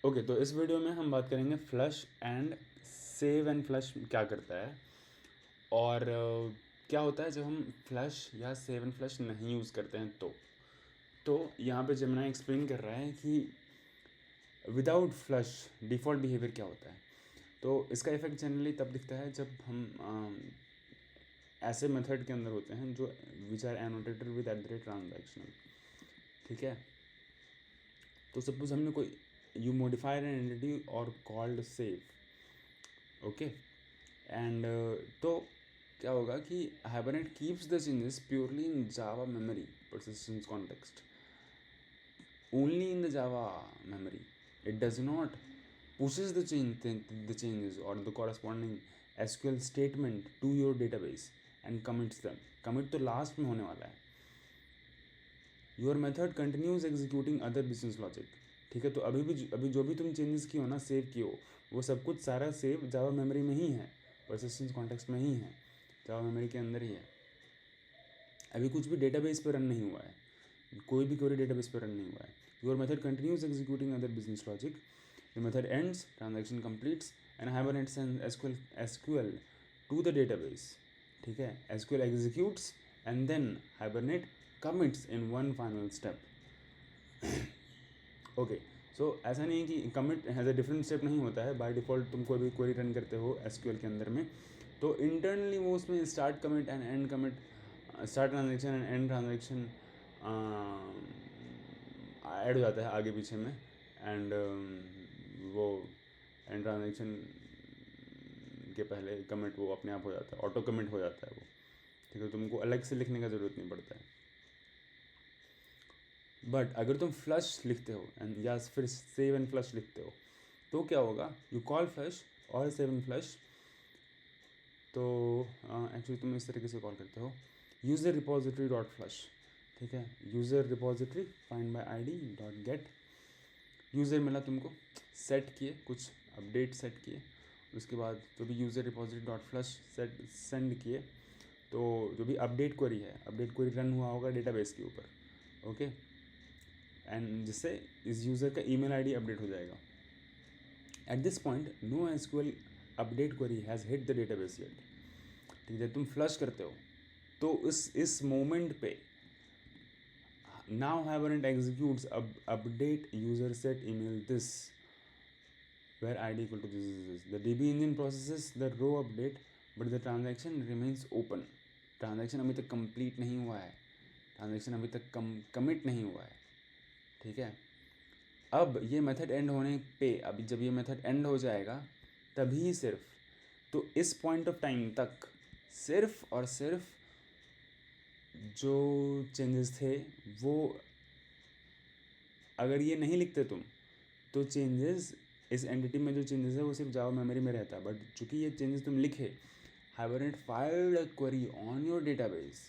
Okay, तो इस video में हम बात करेंगे flush and save and flush क्या करता है और क्या होता है जब हम फ्लश या सेव एंड फ्लश नहीं यूज़ करते हैं। तो यहाँ पे जेमिनी एक्सप्लेन कर रहा है कि विदाउट फ्लश डिफ़ॉल्ट बिहेवियर क्या होता है। तो इसका इफेक्ट जनरली तब दिखता है जब हम ऐसे मेथड के अंदर होते हैं जो which are annotated with @ transactional. ठीक है, तो सपोज हमने कोई यू मॉडिफाइड एन एंटिटी और कॉल्ड सेव। ओके, एंड तो क्या होगा कि Hibernate keeps the changes purely in Java memory persistence context, only in the java memory. It does not pushes the changes or the corresponding sql statement to your database and commits them. Commit तो last में होने वाला है. Your method continues executing other business logic. ठीक है, तो अभी जो भी तुम चेंजेस किए हो ना, सेव किए हो, वो सब कुछ सारा सेव जावा मेमोरी में ही है, परसिस्टेंस कॉन्टेक्स्ट में ही है, जावा मेमोरी के अंदर ही है. अभी कुछ भी डेटाबेस पर रन नहीं हुआ है, कोई भी क्वेरी डेटाबेस पर रन नहीं हुआ है. Your method continues executing other business logic. The method ends, transaction completes and hibernates and SQL to the database. ठीक है, SQL executes and then Hibernate commits in one final step. Okay, so ऐसा नहीं है कि commit has a different step नहीं होता है. By default तुम कोई भी क्वेरी रन करते हो एसक्यूएल के अंदर में, तो इंटरनली वो उसमें start commit and and commit, start transaction and and transaction add हो जाता है आगे पीछे में. एंड वो एंड ट्रांजेक्शन के पहले कमिट वो अपने आप हो जाता है, ऑटो कमिट हो जाता है वो. ठीक है, तुमको अलग से लिखने का ज़रूरत नहीं पड़ता है. बट अगर तुम फ्लश लिखते हो एंड या फिर सेव एंड फ्लश लिखते हो, तो क्या होगा, यू कॉल फ्लश और सेव एंड फ्लश. तो एक्चुअली तुम इस तरीके से कॉल करते हो, यूज़र रिपोजिटरी डॉट फ्लश. ठीक है, user repository find by ID dot gate. User मिला तुमको, सेट किए, कुछ अपडेट सेट किए, उसके बाद जो भी user repository dot flush set send किए, तो जो भी अपडेट क्वेरी है, अपडेट क्वेरी रन हुआ होगा डेटाबेस के ऊपर. ओके, एंड जिससे इस यूज़र का ईमेल आईडी अपडेट हो जाएगा. At this point no SQL update query has hit the database yet. ठीक है, तुम फ्लश करते हो तो इस मोमेंट पे now hibernate executes update user set email this where id equal to this. The db engine processes the row update but the transaction remains open. Transaction अभी तक कंप्लीट नहीं हुआ है, ट्रांजेक्शन अभी तक कमिट नहीं हुआ है. ठीक है, अब ये मेथड एंड होने पे, अभी जब ये मेथड एंड हो जाएगा तभी सिर्फ, तो इस पॉइंट ऑफ टाइम तक सिर्फ और सिर्फ जो चेंजेस थे वो, अगर ये नहीं लिखते तुम, तो चेंजेस इस एंटिटी में जो चेंजेस है वो सिर्फ जावा मेमोरी में रहता है. बट चूंकि ये चेंजेस तुम लिखे, hibernate filed a query on your database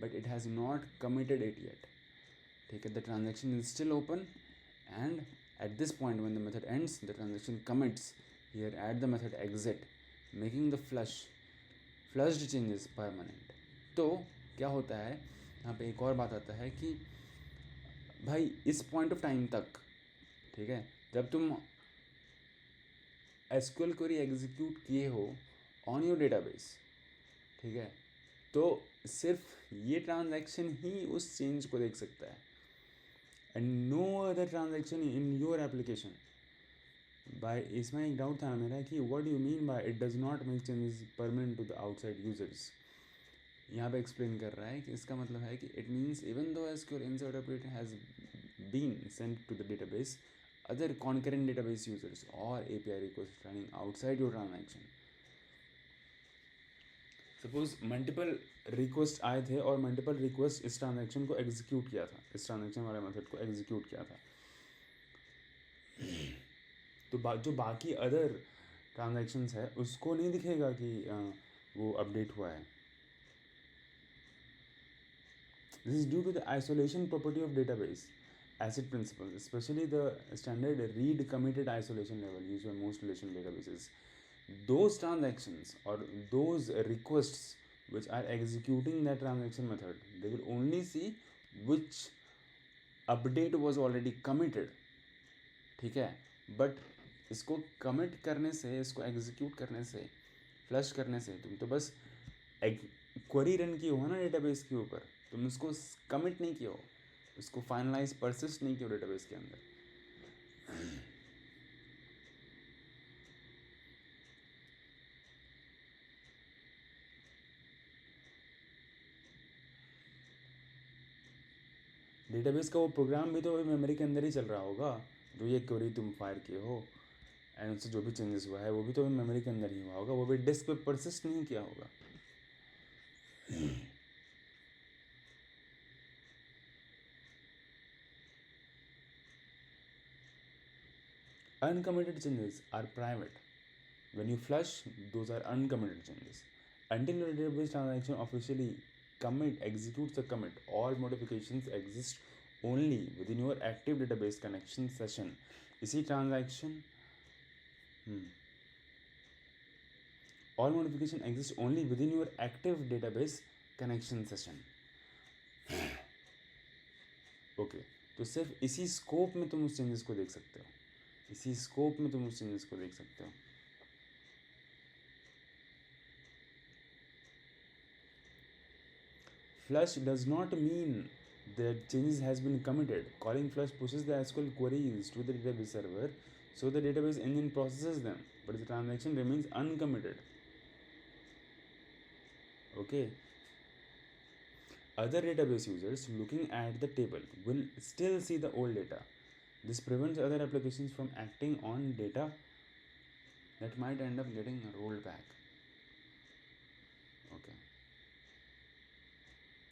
but it has not committed it yet. ठीक है, the transaction is still open and at this point when the method ends the transaction commits here at the method exit, making the flushed changes permanent. तो क्या होता है यहाँ पे, एक और बात आता है कि भाई इस पॉइंट ऑफ टाइम तक, ठीक है, जब तुम एसक्यूएल क्वेरी एग्जीक्यूट किए हो ऑन योर डेटाबेस, ठीक है, तो सिर्फ ये ट्रांजैक्शन ही उस चेंज को देख सकता है and no other transaction in your application. by इसमें एक डाउट था मेरा कि what do you mean by it does not make changes permanent to the outside users. यहाँ पे एक्सप्लेन कर रहा है कि इसका मतलब है कि it means even though SQL insert operator has been sent to the database, other concurrent database users or API requests running outside your transaction. Suppose multiple request आए थे और मल्टीपल रिक्वेस्ट इस ट्रांजैक्शन को एग्जीक्यूट किया था, इस transaction वाले method को एग्जीक्यूट किया था, तो जो बाकी अदर ट्रांजैक्शंस है उसको नहीं दिखेगा कि वो अपडेट हुआ है. This is due to the isolation property of database ACID principles, especially the standard read committed isolation level used by most relational databases. Those transactions or those requests which are executing that transaction method, they will only see which update was already committed. ठीक है, but इसको commit करने से, इसको execute करने से, flush करने से तुम तो बस क्वेरी रन की हो ना डेटाबेस के ऊपर, तुम उसको कमिट नहीं किया हो, उसको फाइनलाइज परसिस्ट नहीं किया हो डेटाबेस के अंदर। डेटाबेस का वो प्रोग्राम भी तो मेमोरी के अंदर ही चल रहा होगा, जो ये क्वेरी तुम फायर किए हो, एंड उससे जो भी चेंजेस हुआ है वो भी तो मेमोरी के अंदर ही हुआ होगा, वो भी डिस्क पे परसिस्ट नहीं किया होगा। Uncommitted changes are private. When you flush, those are uncommitted changes. Until your database transaction officially executes a commit, all modifications exist only within your active database connection session. इसी transaction, all modification exists only within your active database connection session. Okay तो सिर्फ इसी scope में तुम उस changes को देख सकते हो, इसी स्कोप में तुम उस चेंजेस को देख सकते हो। Flush does not mean that changes has been committed. Calling flush pushes the SQL queries to the database server, so the database engine processes them, but the transaction remains uncommitted. Okay. Other database users looking at the table will still see the old data. This prevents other applications from acting on data that might end up getting rolled back. Okay.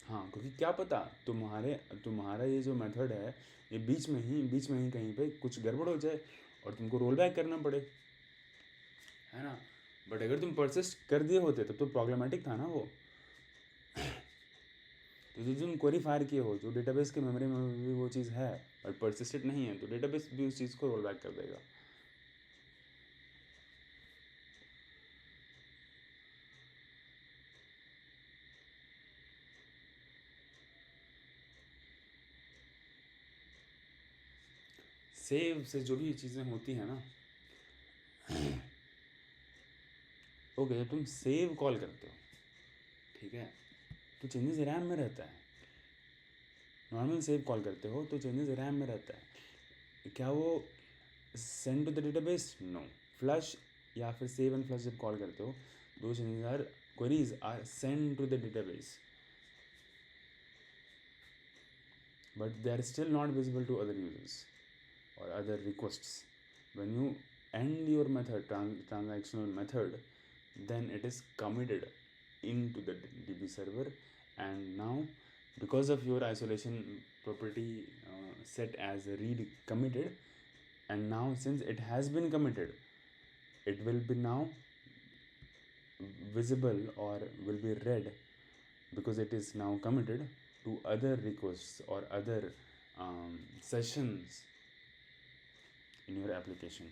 हाँ, क्योंकि क्या पता तुम्हारा ये जो method है ये बीच में ही कहीं पे कुछ गड़बड़ हो जाए और तुमको रोल बैक करना पड़े, है ना। बट अगर तुम परसिस्ट कर दिए होते तब तो प्रॉब्लमेटिक था ना वो। तो जो तुम क्वेरी फायर किए हो, जो डेटाबेस के मेमोरी में भी वो चीज़ है बट परसिस्टेड नहीं है, तो डेटाबेस भी उस चीज़ को रोल बैक कर देगा। सेव से जो भी चीज़ें होती हैं ना, ओके, जब तुम सेव कॉल करते हो, ठीक है, तो चेंजेस रैम में रहता है। नॉर्मल सेव कॉल करते हो तो चेंजेस रैम में रहता है। क्या वो send to the database? No. Flush या फिर सेव एंड फ्लश जब कॉल करते हो, दो changes or queries are send to the database, but they are still not visible to other users or other requests. When you end your method, transactional method, then it is committed into the DB server, and now because of your isolation property set as read committed, and now since it has been committed, it will be now visible or will be read because it is now committed to other requests or other sessions in your application.